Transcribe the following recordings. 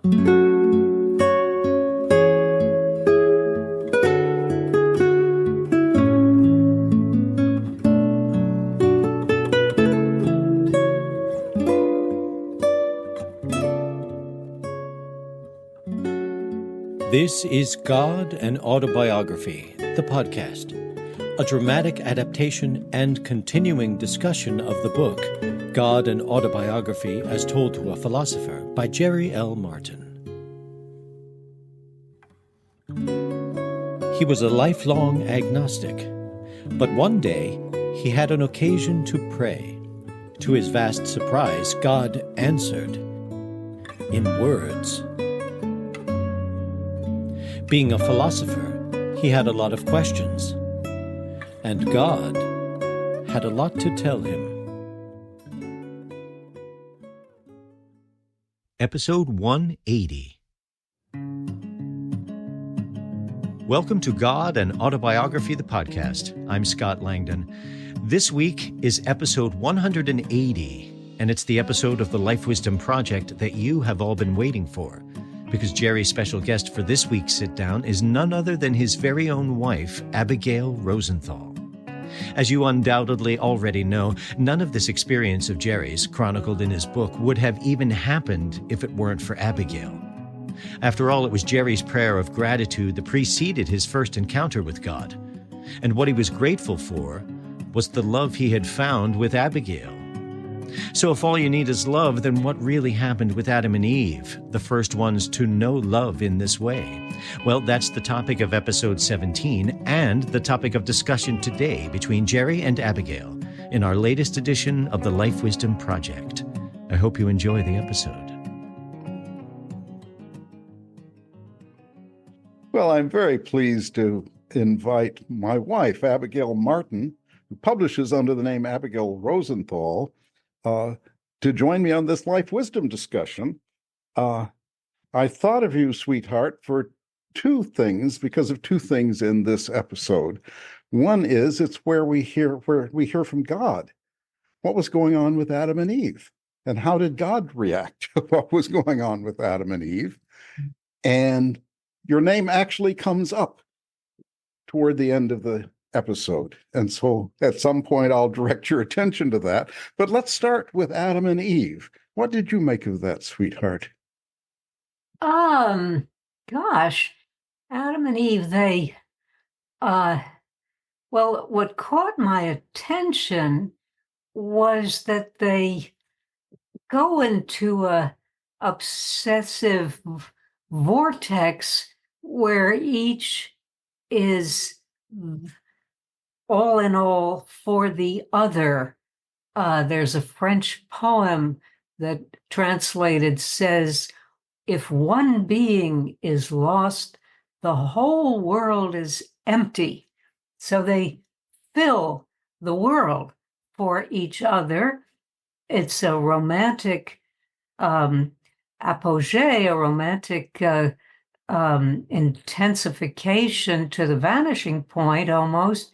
This is God and Autobiography, the podcast, a dramatic adaptation and continuing discussion of the book God and Autobiography as Told to a Philosopher by Jerry L. Martin. He was a lifelong agnostic, but one day he had an occasion to pray. To his vast surprise, God answered in words. Being a philosopher, he had a lot of questions, and God had a lot to tell him. Episode 180. Welcome to God and Autobiography, the podcast. I'm Scott Langdon. This week is episode 180, and it's the episode of the Life Wisdom Project that you have all been waiting for. Because Jerry's special guest for this week's sit-down is none other than his very own wife, Abigail Rosenthal. As you undoubtedly already know, none of this experience of Jerry's, chronicled in his book, would have even happened if it weren't for Abigail. After all, it was Jerry's prayer of gratitude that preceded his first encounter with God. And what he was grateful for was the love he had found with Abigail. So if all you need is love, then what really happened with Adam and Eve, the first ones to know love in this way? Well, that's the topic of episode 17 and the topic of discussion today between Jerry and Abigail in our latest edition of the Life Wisdom Project. I hope you enjoy the episode. Well, I'm very pleased to invite my wife, Abigail Martin, who publishes under the name Abigail Rosenthal, to join me on this life wisdom discussion. I thought of you, sweetheart, for two things, because of two things in this episode. One is it's where we hear from God. What was going on with Adam and Eve? And how did God react to what was going on with Adam and Eve? And your name actually comes up toward the end of the episode. And so at some point, I'll direct your attention to that. But let's start with Adam and Eve. What did you make of that, sweetheart? Gosh, Adam and Eve, what caught my attention was that they go into a obsessive vortex where each is all in all for the other. There's a French poem that translated says, if one being is lost, the whole world is empty. So they fill the world for each other. It's a romantic apogee, a romantic intensification to the vanishing point almost.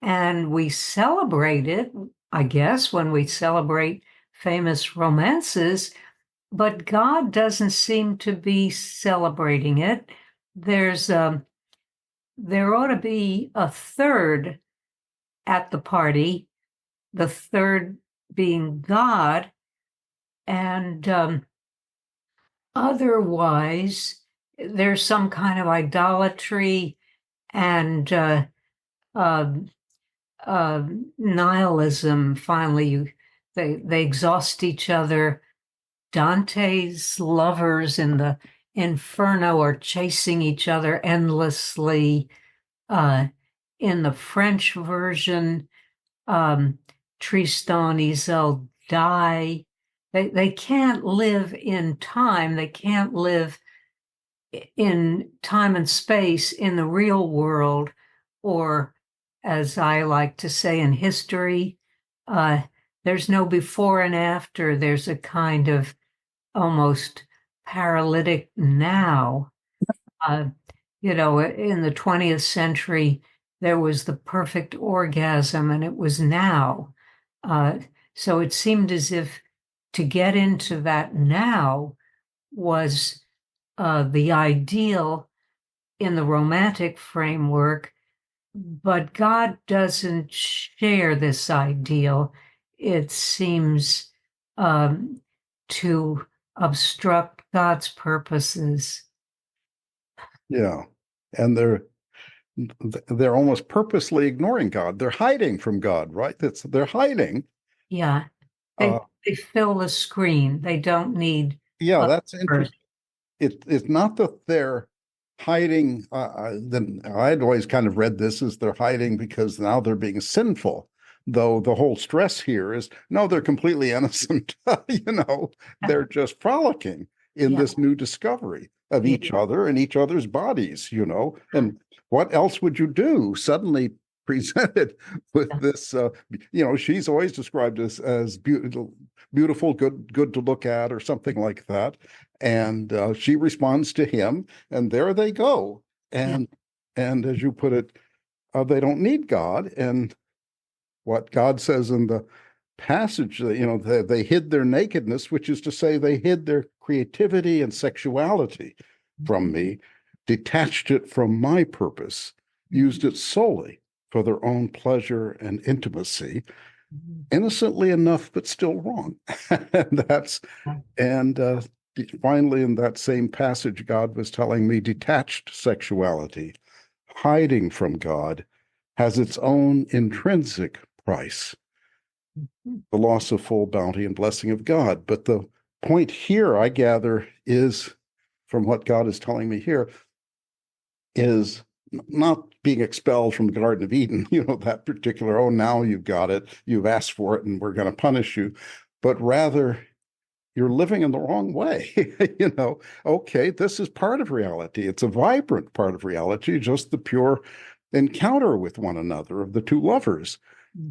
And we celebrate it, I guess, when we celebrate famous romances, but God doesn't seem to be celebrating it. There ought to be a third at the party, the third being God, and otherwise there's some kind of idolatry and nihilism. Finally, they exhaust each other. Dante's lovers in the Inferno are chasing each other endlessly. In the French version, Tristan Isolde die. They can't live in time. They can't live in time and space in the real world, or as I like to say in history, there's no before and after. There's a kind of almost paralytic now. In the 20th century, there was the perfect orgasm, and it was now. So it seemed as if to get into that now was the ideal in the romantic framework, but God doesn't share this ideal. It seems to obstruct God's purposes. Yeah. And they're almost purposely ignoring God. They're hiding from God, right? They're hiding. Yeah. Uh, They fill the screen. They don't need yeah, a that's verse. interesting. It's not that they're hiding. Then I'd always kind of read this as they're hiding because now they're being sinful. Though the whole stress here is no, they're completely innocent. They're just frolicking in Yeah, this new discovery of yeah, each other and each other's bodies. And what else would you do? Suddenly presented with this, she's always described as beautiful, good to look at, or something like that. And she responds to him, and there they go. yeah, And as you put it, they don't need God. And what God says in the passage, they hid their nakedness, which is to say they hid their creativity and sexuality from me, detached it from my purpose, used it solely for their own pleasure and intimacy, innocently enough, but still wrong. And finally, in that same passage, God was telling me detached sexuality, hiding from God, has its own intrinsic price, the loss of full bounty and blessing of God. But the point here, I gather, is from what God is telling me here, is not being expelled from the Garden of Eden, that particular, oh, now you've got it, you've asked for it, and we're going to punish you, but rather you're living in the wrong way. Okay, this is part of reality. It's a vibrant part of reality, just the pure encounter with one another of the two lovers.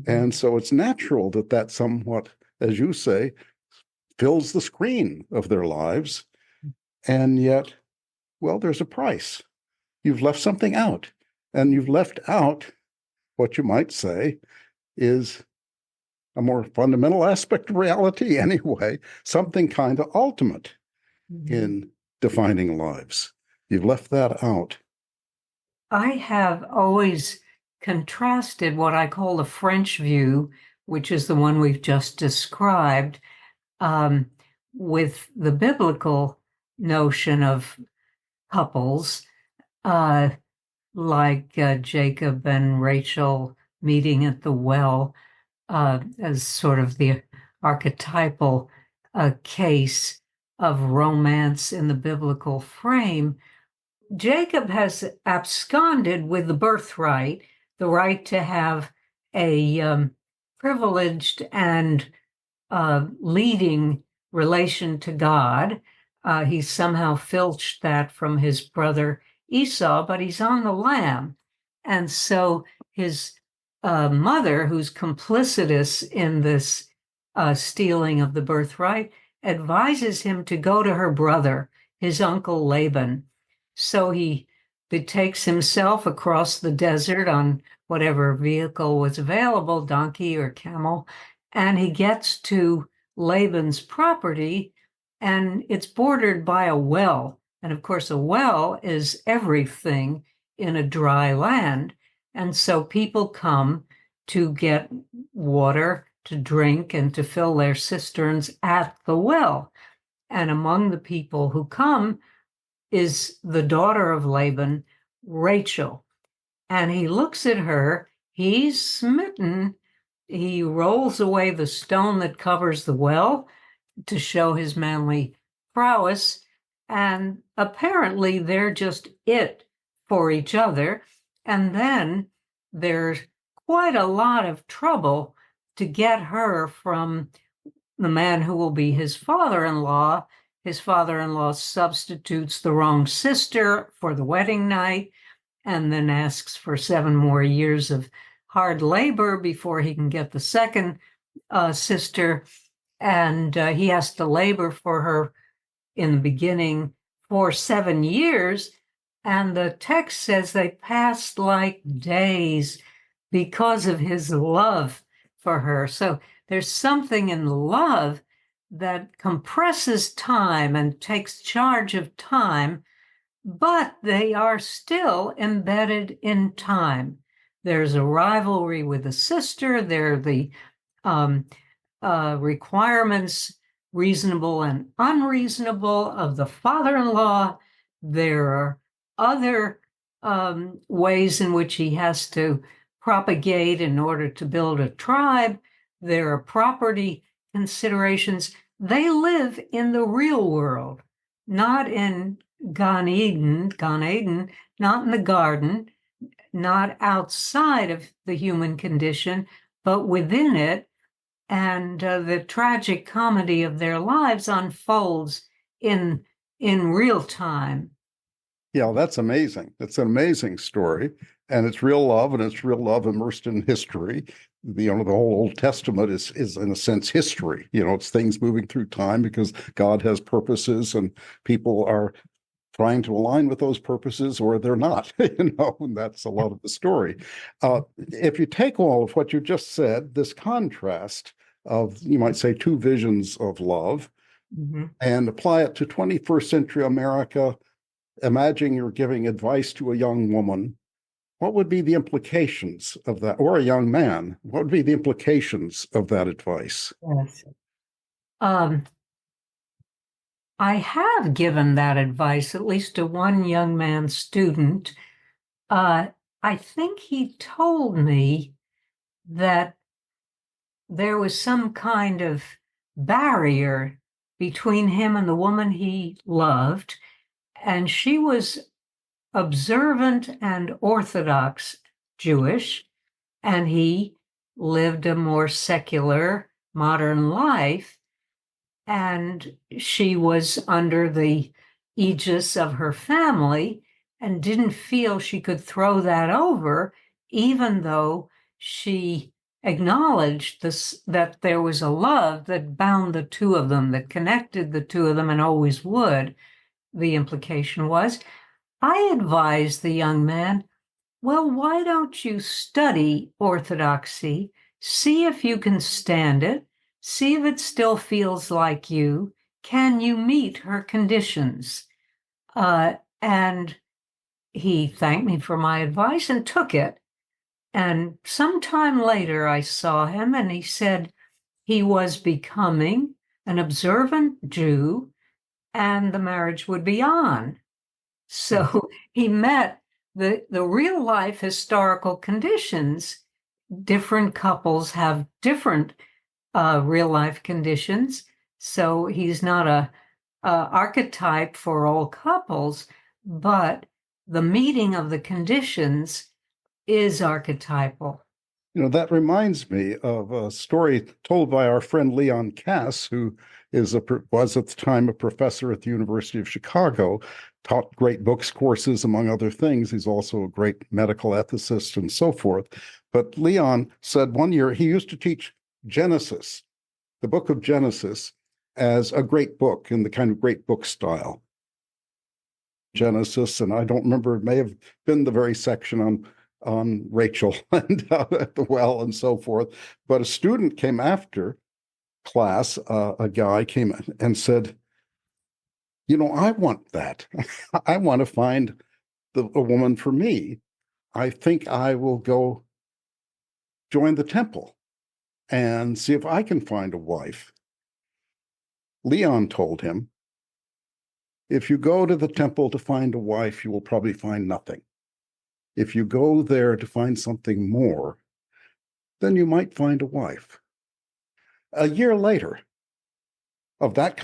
And so it's natural that somewhat, as you say, fills the screen of their lives. And yet, well, there's a price. You've left something out. And you've left out what you might say is a more fundamental aspect of reality anyway, something kind of ultimate in defining lives. You've left that out. I have always contrasted what I call the French view, which is the one we've just described, um, with the biblical notion of couples, uh, like Jacob and Rachel meeting at the well, as sort of the archetypal case of romance in the biblical frame. Jacob has absconded with the birthright, the right to have a privileged and leading relation to God. He somehow filched that from his brother Esau, but he's on the lam. And so his mother, who's complicitous in this stealing of the birthright, advises him to go to her brother, his uncle Laban. So he betakes himself across the desert on whatever vehicle was available, donkey or camel, and he gets to Laban's property, and it's bordered by a well. And of course, a well is everything in a dry land. And so people come to get water to drink and to fill their cisterns at the well. And among the people who come is the daughter of Laban, Rachel. And he looks at her, he's smitten. He rolls away the stone that covers the well to show his manly prowess. And apparently they're just it for each other. And then there's quite a lot of trouble to get her from the man who will be his father-in-law. His father-in-law substitutes the wrong sister for the wedding night and then asks for 7 more years of hard labor before he can get the second sister. And he has to labor for her in the beginning for 7 years. And the text says they passed like days because of his love for her. So there's something in love that compresses time and takes charge of time, but they are still embedded in time. There's a rivalry with the sister. There are the requirements, reasonable and unreasonable, of the father-in-law. There are other ways in which he has to propagate in order to build a tribe. There are property considerations. They live in the real world, not in Gan Eden, not in the garden, not outside of the human condition, but within it. And the tragic comedy of their lives unfolds in real time. Yeah, that's amazing. It's an amazing story, and it's real love, and it's real love immersed in history. The whole Old Testament is in a sense history. It's things moving through time because God has purposes, and people are trying to align with those purposes, or they're not. And that's a lot of the story. If you take all of what you just said, this contrast of, you might say, two visions of love, and apply it to 21st century America. Imagine you're giving advice to a young woman. What would be the implications of that? Or a young man, what would be the implications of that advice? Yes. I have given that advice, at least to one young man student. I think he told me that there was some kind of barrier between him and the woman he loved, and she was observant and Orthodox Jewish, and he lived a more secular, modern life, and she was under the aegis of her family and didn't feel she could throw that over, even though she acknowledged that there was a love that bound the two of them, that connected the two of them and always would. The implication was, I advised the young man, well, why don't you study Orthodoxy, see if you can stand it, see if it still feels like you, can you meet her conditions? And he thanked me for my advice and took it. And sometime later I saw him, and he said he was becoming an observant Jew and the marriage would be on. So he met the real life historical conditions. Different couples have different real life conditions. So he's not a archetype for all couples, but the meeting of the conditions is archetypal. That reminds me of a story told by our friend Leon Cass, who was at the time a professor at the University of Chicago, taught great books courses, among other things. He's also a great medical ethicist and so forth. But Leon said one year he used to teach Genesis, the book of Genesis, as a great book in the kind of great book style. Genesis, and I don't remember, it may have been the very section on Rachel and at the well and so forth. But a student came after class, a guy came and said, I want that. I want to find a woman for me. I think I will go join the temple and see if I can find a wife. Leon told him, if you go to the temple to find a wife, you will probably find nothing. If you go there to find something more, then you might find a wife. A year later, of that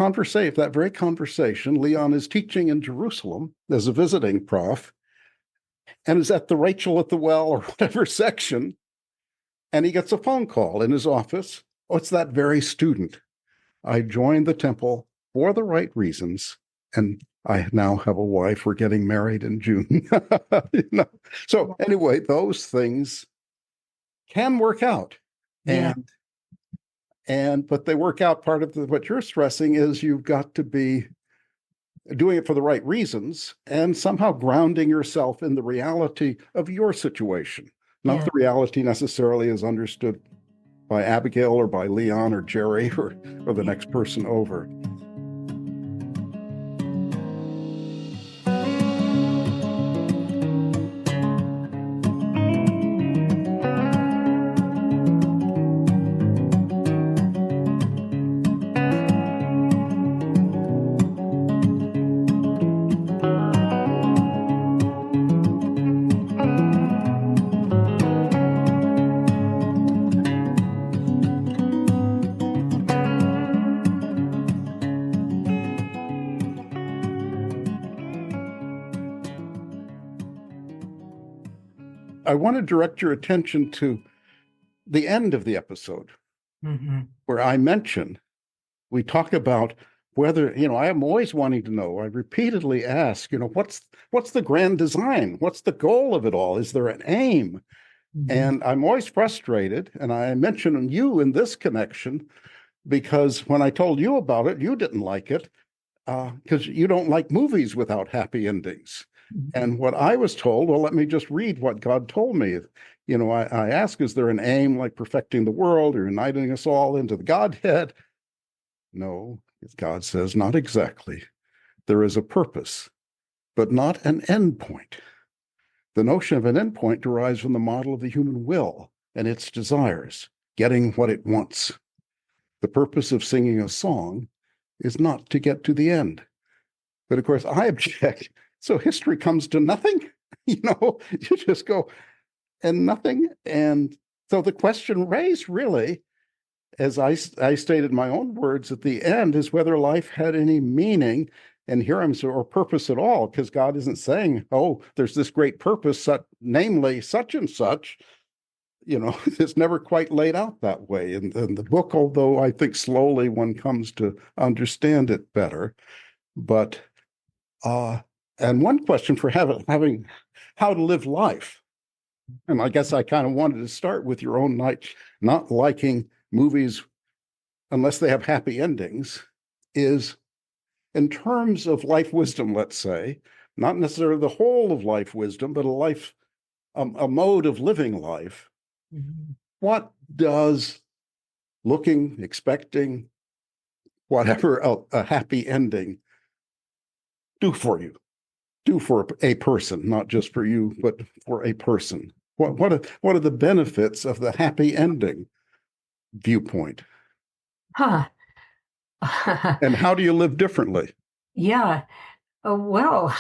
very conversation, Leon is teaching in Jerusalem as a visiting prof, and is at the Rachel at the well or whatever section, and he gets a phone call in his office. Oh, it's that very student. I joined the temple for the right reasons, and I now have a wife. We're getting married in June. So anyway, those things can work out. Yeah. But they work out. Part of what you're stressing is you've got to be doing it for the right reasons and somehow grounding yourself in the reality of your situation, not the reality necessarily as understood by Abigail or by Leon or Jerry or the next person over. I want to direct your attention to the end of the episode, where I mention, we talk about whether, I am always wanting to know, I repeatedly ask, what's the grand design? What's the goal of it all? Is there an aim? And I'm always frustrated, and I mention you in this connection, because when I told you about it, you didn't like it, because you don't like movies without happy endings. And what I was told, well, let me just read what God told me. I ask, is there an aim like perfecting the world or uniting us all into the Godhead? No, God says, not exactly. There is a purpose, but not an end point. The notion of an end point derives from the model of the human will and its desires, getting what it wants. The purpose of singing a song is not to get to the end. But of course, I object. So history comes to nothing, you just go and nothing. And so the question raised really, as I stated in my own words at the end, is whether life had any meaning and or purpose at all, because God isn't saying, oh, there's this great purpose, namely such and such. It's never quite laid out that way in the book, although I think slowly one comes to understand it better. But and one question for having how to live life. And I guess I kind of wanted to start with your own not liking movies unless they have happy endings, is in terms of life wisdom, let's say, not necessarily the whole of life wisdom, but a mode of living life. What does expecting, whatever, a happy ending do for you? Do for a person, not just for you, but for a person? What are the benefits of the happy ending viewpoint? And how do you live differently? Yeah. Well,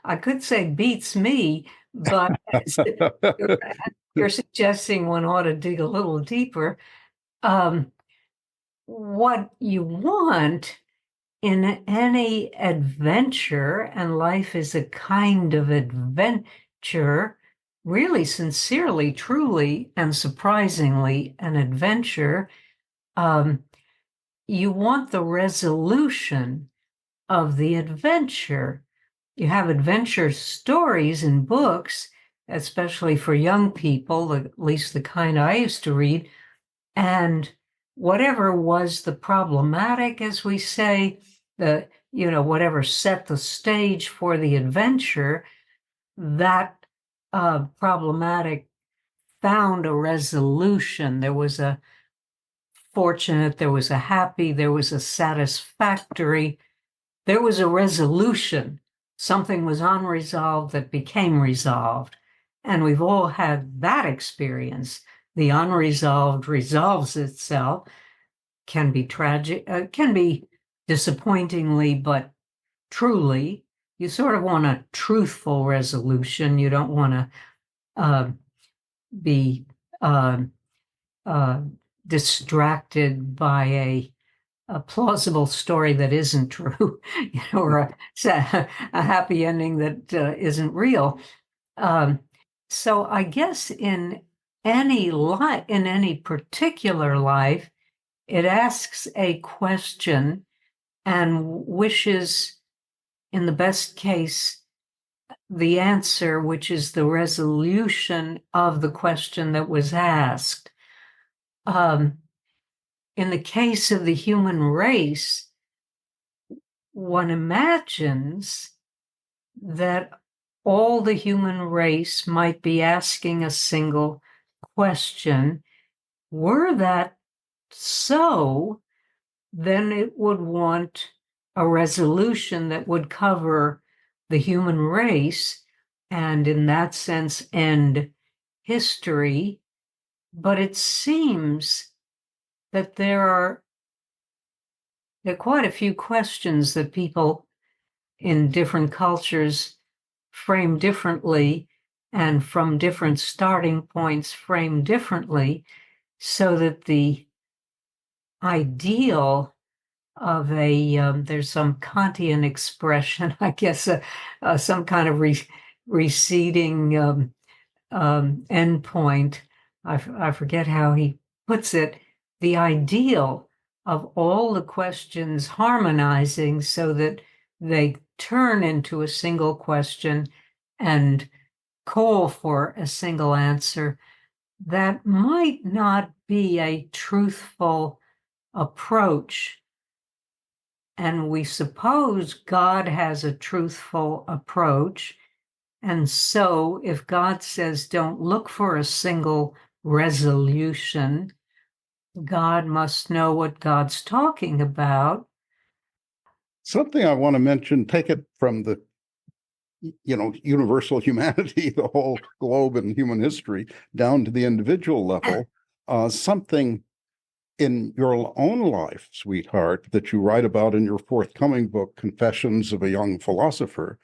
I could say beats me, but you're suggesting one ought to dig a little deeper. What you want in any adventure, and life is a kind of adventure, really sincerely, truly, and surprisingly an adventure. You want the resolution of the adventure. You have adventure stories in books, especially for young people, at least the kind I used to read, and whatever was the problematic, as we say, whatever set the stage for the adventure, that problematic found a resolution. There was a fortunate, there was a happy, there was a satisfactory, there was a resolution. Something was unresolved that became resolved. And we've all had that experience. The unresolved resolves itself, can be tragic, can be disappointingly, but truly, you sort of want a truthful resolution. You don't want to be distracted by a plausible story that isn't true, or a happy ending that isn't real. So I guess in any particular life, it asks a question and wishes, in the best case, the answer, which is the resolution of the question that was asked. In the case of the human race, one imagines that all the human race might be asking a single question. Were that so, then it would want a resolution that would cover the human race and, in that sense, end history. But it seems that there are quite a few questions that people in different cultures frame differently and from different starting points frame differently, so that the ideal of there's some Kantian expression, I guess, some kind of receding endpoint. I forget how he puts it. The ideal of all the questions harmonizing so that they turn into a single question and call for a single answer, that might not be a truthful approach. And we suppose God has a truthful approach. And so if God says, don't look for a single resolution, God must know what God's talking about. Something I want to mention, take it from the universal humanity, the whole globe and human history, down to the individual level. Something in your own life, sweetheart, that you write about in your forthcoming book, Confessions of a Young Philosopher,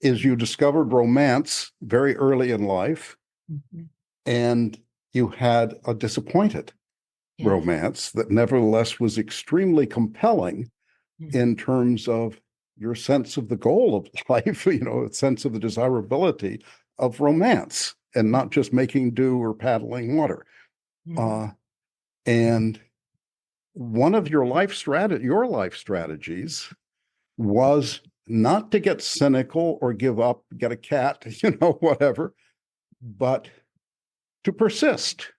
is you discovered romance very early in life, and you had a disappointed romance that nevertheless was extremely compelling in terms of your sense of the goal of life, a sense of the desirability of romance and not just making do or paddling water. And one of your life strategies was not to get cynical or give up, get a cat, whatever, but to persist.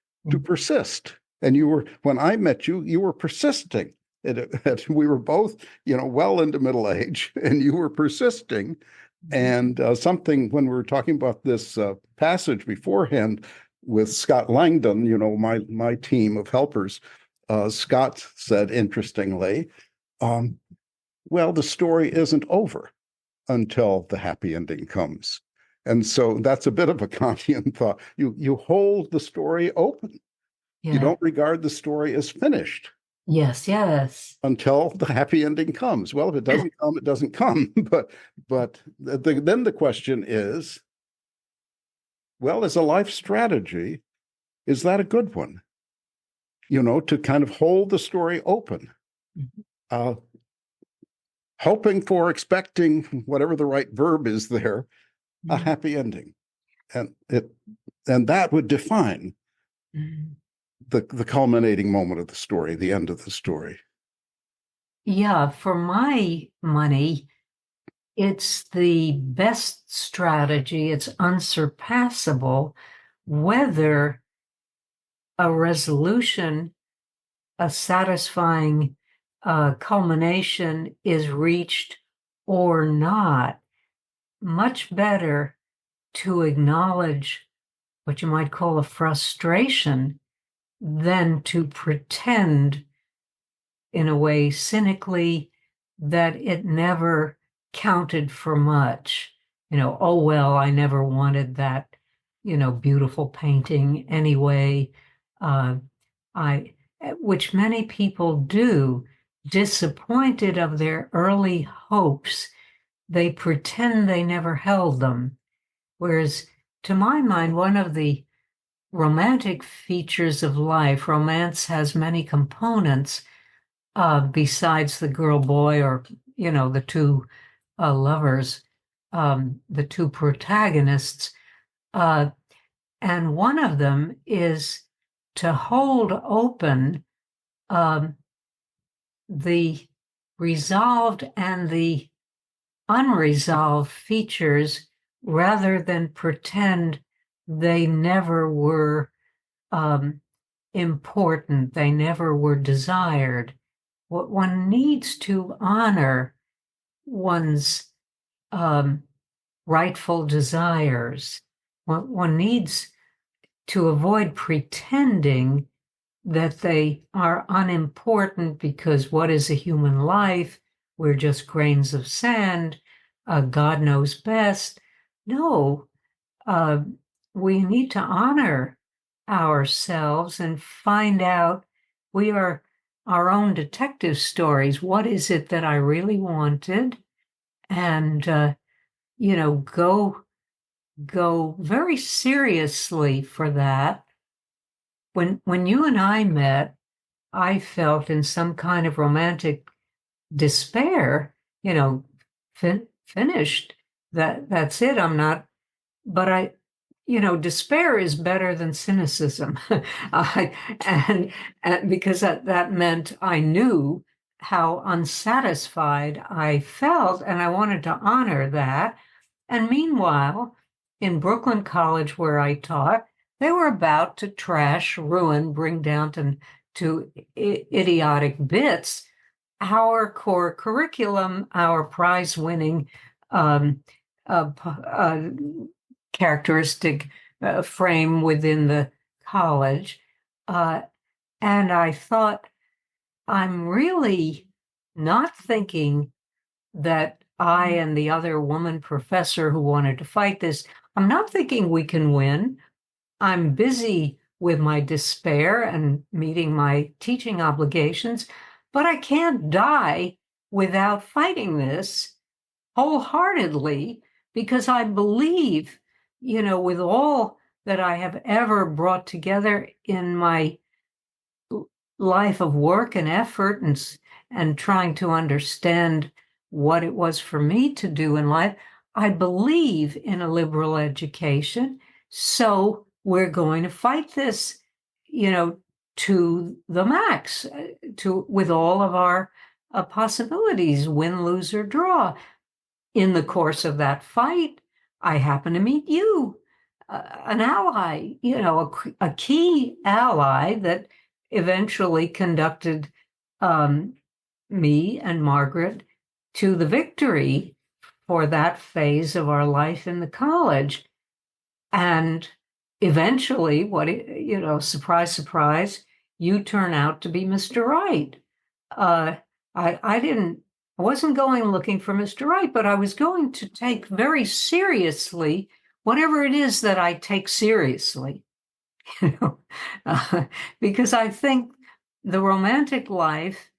And when I met you, you were persisting. We were both, well into middle age, and you were persisting. And something, when we were talking about this passage beforehand with Scott Langdon, my team of helpers, Scott said, interestingly, well, the story isn't over until the happy ending comes. And so that's a bit of a Kantian thought. You hold the story open. Yeah. You don't regard the story as finished. Yes. Until the happy ending comes. Well, if it doesn't come, it doesn't come. But then the question is, well, as a life strategy, is that a good one? To kind of hold the story open, hoping for, expecting, whatever the right verb is there, a happy ending, and that would define the culminating moment of the story, the end of the story. Yeah, for my money, it's the best strategy. It's unsurpassable, whether a resolution, a satisfying culmination is reached or not. Much better to acknowledge what you might call a frustration than to pretend, in a way, cynically, that it never counted for much. Oh, well, I never wanted that, beautiful painting anyway. Which many people do, disappointed of their early hopes, they pretend they never held them. Whereas, to my mind, one of the romantic features of life, romance has many components besides the girl-boy or, the two lovers, the two protagonists. And one of them is to hold open the resolved and the unresolved features rather than pretend they never were important, they never were desired. What one needs to honor one's rightful desires. One needs to avoid pretending that they are unimportant because what is a human life? We're just grains of sand. God knows best. No, uh, we need to honor ourselves and find out we are our own detective stories. What is it that I really wanted? And, go very seriously for that. When you and I met, I felt in some kind of romantic despair, finished. That's it. I'm not, but despair is better than cynicism. I, and because that meant I knew how unsatisfied I felt, and I wanted to honor that. And meanwhile, in Brooklyn College, where I taught, they were about to trash, ruin, bring down to idiotic bits our core curriculum, our prize-winning um, uh, characteristic frame within the college. Uh, and I thought, I'm really not thinking that I and the other woman professor who wanted to fight this, I'm not thinking we can win. I'm busy with my despair and meeting my teaching obligations, but I can't die without fighting this wholeheartedly because I believe, with all that I have ever brought together in my life of work and effort and trying to understand what it was for me to do in life, I believe in a liberal education. So we're going to fight this, to the max, with all of our possibilities, win, lose, or draw. In the course of that fight, I happen to meet you, an ally, a key ally that eventually conducted me and Margaret to the victory for that phase of our life in the college. And eventually, surprise, surprise, you turn out to be Mr. Right. I wasn't going looking for Mr. Right, but I was going to take very seriously whatever it is that I take seriously, you know, because I think the romantic life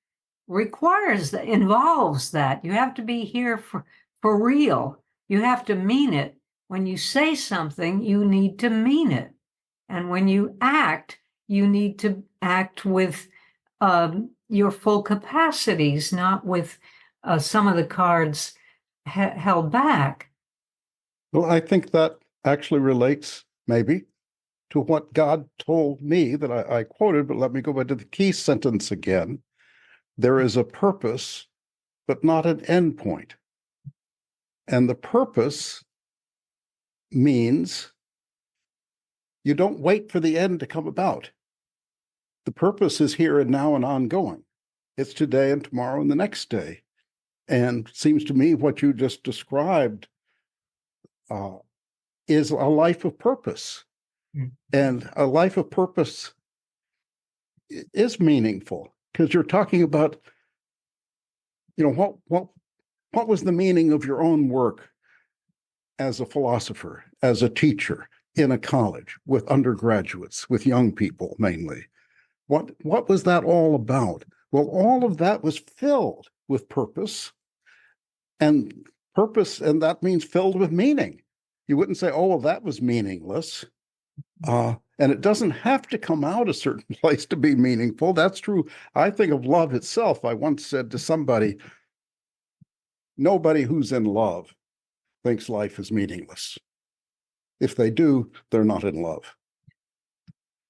involves that. You have to be here for real. You have to mean it. When you say something, you need to mean it. And when you act, you need to act with your full capacities, not with some of the cards held back. Well, I think that actually relates maybe to what God told me that I quoted, but let me go back to the key sentence again. There is a purpose, but not an end point. And the purpose means you don't wait for the end to come about. The purpose is here and now and ongoing. It's today and tomorrow and the next day. And it seems to me what you just described is a life of purpose. Mm. And a life of purpose is meaningful because you're talking about, what was the meaning of your own work as a philosopher, as a teacher in a college with undergraduates, with young people mainly? What was that all about? Well, all of that was filled with purpose, and that means filled with meaning. You wouldn't say, oh, well, that was meaningless. And it doesn't have to come out a certain place to be meaningful. That's true. I think of love itself. I once said to somebody, nobody who's in love thinks life is meaningless. If they do, they're not in love.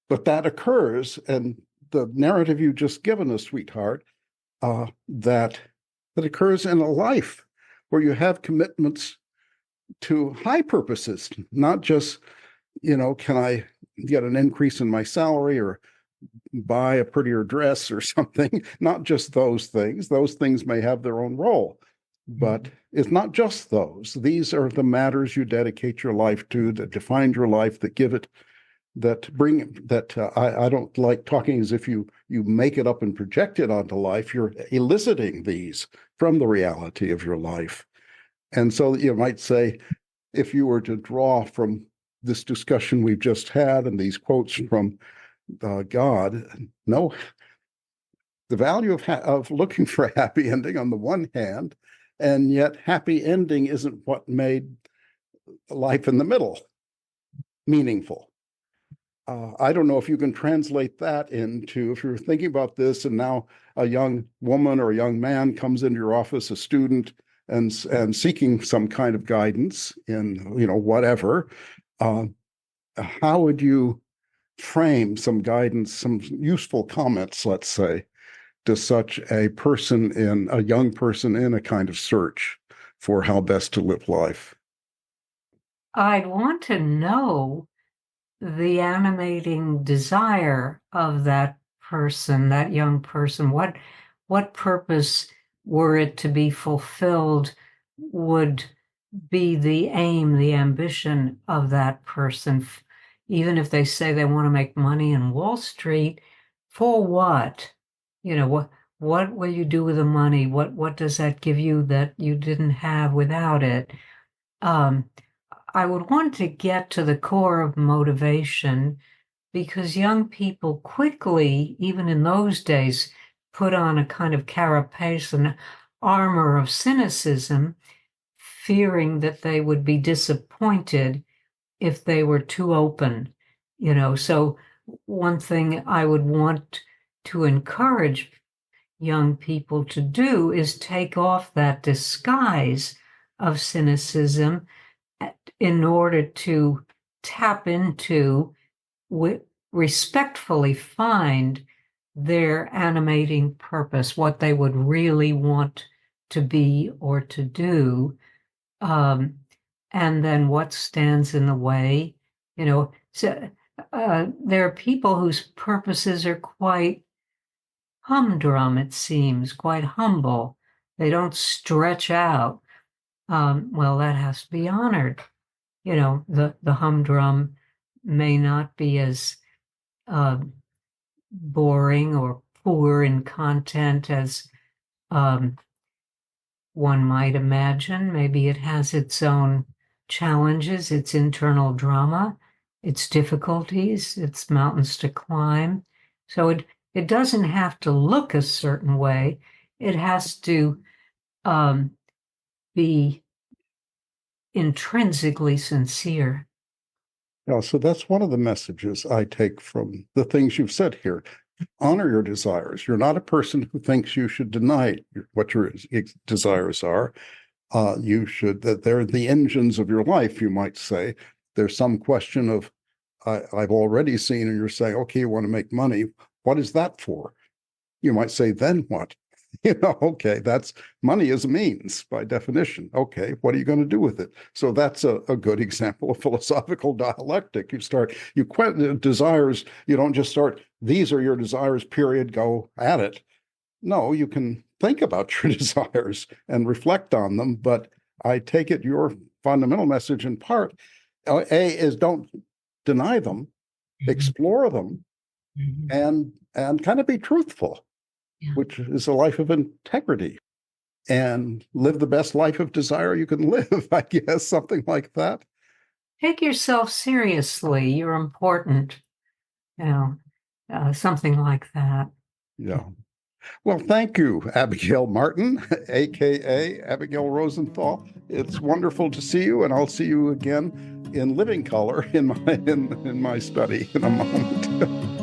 But that occurs, and the narrative you've just given us, sweetheart, that occurs in a life where you have commitments to high purposes, not just, can I get an increase in my salary or buy a prettier dress or something? Not just those things. Those things may have their own role, but it's not just those. These are the matters you dedicate your life to, that define your life, that give it I don't like talking as if you make it up and project it onto life. You're eliciting these from the reality of your life. And so you might say, if you were to draw from this discussion we've just had and these quotes from God, no, the value of looking for a happy ending on the one hand, and yet happy ending isn't what made life in the middle meaningful. I don't know if you can translate that into, if you're thinking about this and now a young woman or a young man comes into your office, a student, and seeking some kind of guidance in, whatever, how would you frame some guidance, some useful comments, let's say, to such a young person in a kind of search for how best to live life? I'd want to know the animating desire of that person, that young person. What purpose, were it to be fulfilled, would be the aim, the ambition of that person? Even if they say they want to make money in Wall Street, for what? What will you do with the money? What does that give you that you didn't have without it? I would want to get to the core of motivation, because young people quickly, even in those days, put on a kind of carapace and armor of cynicism, fearing that they would be disappointed if they were too open. So one thing I would want to encourage young people to do is take off that disguise of cynicism in order to tap into, respectfully find their animating purpose, what they would really want to be or to do, and then what stands in the way. So there are people whose purposes are quite humdrum, it seems, quite humble. They don't stretch out. Well, that has to be honored. The humdrum may not be as boring or poor in content as one might imagine. Maybe it has its own challenges, its internal drama, its difficulties, its mountains to climb. So it doesn't have to look a certain way. It has to be intrinsically sincere. Yeah, so that's one of the messages I take from the things you've said here. Honor your desires. You're not a person who thinks you should deny what your desires are. That they're the engines of your life, you might say. There's some question of, I've already seen, and you're saying, okay, you want to make money. What is that for? You might say, then what? Okay, that's money is a means by definition. Okay, what are you going to do with it? So that's a good example of philosophical dialectic. You quit desires. You don't just start, these are your desires, period, go at it. No, you can think about your desires and reflect on them. But I take it your fundamental message in part, is don't deny them, explore them, and kind of be truthful. Yeah. Which is a life of integrity, and live the best life of desire you can live, I guess, something like that. Take yourself seriously. You're important, something like that. Yeah. Well, thank you, Abigail Martin, a.k.a. Abigail Rosenthal. It's wonderful to see you, and I'll see you again in living color in my study in a moment.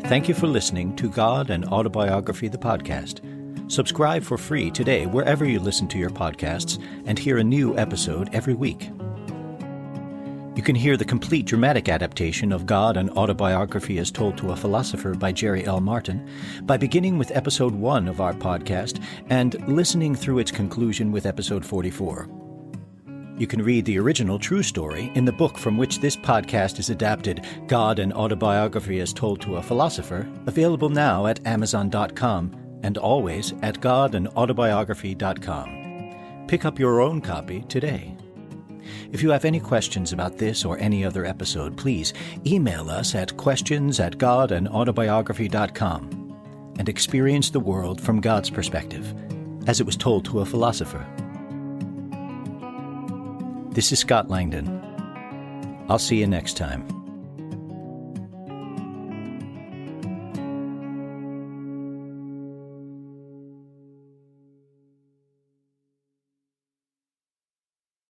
Thank you for listening to God and Autobiography, the podcast. Subscribe for free today wherever you listen to your podcasts and hear a new episode every week. You can hear the complete dramatic adaptation of God and Autobiography as Told to a Philosopher by Jerry L. Martin by beginning with episode 1 of our podcast and listening through its conclusion with episode 44. You can read the original true story in the book from which this podcast is adapted, God and Autobiography as Told to a Philosopher, available now at Amazon.com and always at godanautobiography.com. Pick up your own copy today. If you have any questions about this or any other episode, please email us at questions@godanautobiography.com and experience the world from God's perspective, as it was told to a philosopher. This is Scott Langdon. I'll see you next time.